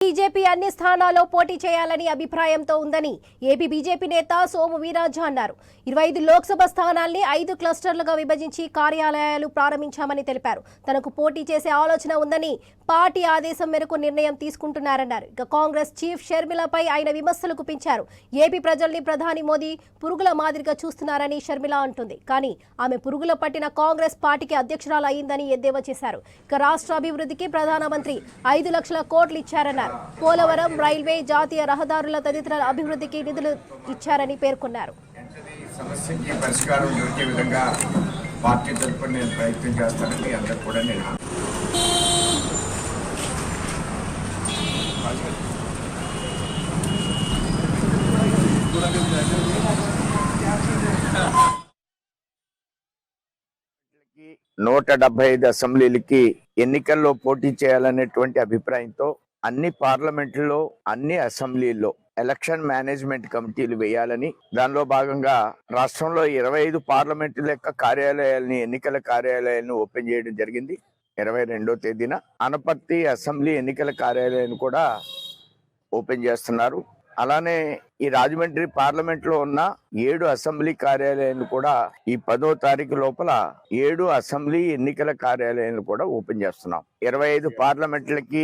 BJP అన్ని స్థానాల్లో పోటీ చేయాలని అభిప్రాయంతో ఉందని ఏపీ బీజేపీ నేత సోము వీరాజు అన్నారు. 25 లోక్సభ స్థానాల్ని 5 క్లస్టర్లుగా విభజించి కార్యాలయాలు ప్రారంభించామని తెలిపారు. తనకు పోటీ చేసే ఆలోచన ఉందని పార్టీ ఆదేశం మేరకు నిర్ణయం తీసుకుంటున్నారన్నారు. ఇక కాంగ్రెస్ చీఫ్ షర్మిలపై ఆయన విమర్శలు గుప్పించారు. ఏపీ ప్రజల్ని ప్రధాని మోదీ పురుగుల మాదిరిగా చూస్తున్నారని షర్మిల అంటుంది. కానీ ఆమె పురుగుల పట్టిన కాంగ్రెస్ పార్టీకి అధ్యక్షురాలు అయిందని ఎద్దేవా చేశారు. ఇక రాష్ట్ర అభివృద్ధికి ప్రధానమంత్రి 5 లక్షల కోట్లు ఇచ్చారన్నారు. పోలవరం, రైల్వే, జాతీయ రహదారుల తదితర అభివృద్ధికి నిధులు ఇచ్చారని పేర్కొన్నారు. సమస్యకి పరిష్కారం దొరికే విధంగా పార్టీ తరఫున నేను ప్రయత్నం చేస్తానని అందరూ కూడా నేను నూట 75 అసెంబ్లీలకి ఎన్నికల్లో పోటీ చేయాలనేటువంటి అభిప్రాయంతో అన్ని పార్లమెంట్లో అన్ని అసెంబ్లీల్లో ఎలక్షన్ మేనేజ్మెంట్ కమిటీలు వేయాలని, దానిలో భాగంగా రాష్ట్రంలో 25 పార్లమెంటుల యొక్క కార్యాలయాలని, ఎన్నికల కార్యాలయాలను ఓపెన్ చేయడం జరిగింది. 22వ తేదీన అనపర్తి అసెంబ్లీ ఎన్నికల కార్యాలయాన్ని కూడా ఓపెన్ చేస్తున్నారు. అలానే ఈ రాజమండ్రి పార్లమెంట్ లో ఉన్న 7 అసెంబ్లీ కార్యాలయాలను కూడా ఈ 10వ తారీఖు లోపల 7 అసెంబ్లీ ఎన్నికల కార్యాలయాలను కూడా ఓపెన్ చేస్తున్నాం. 25 పార్లమెంట్లకి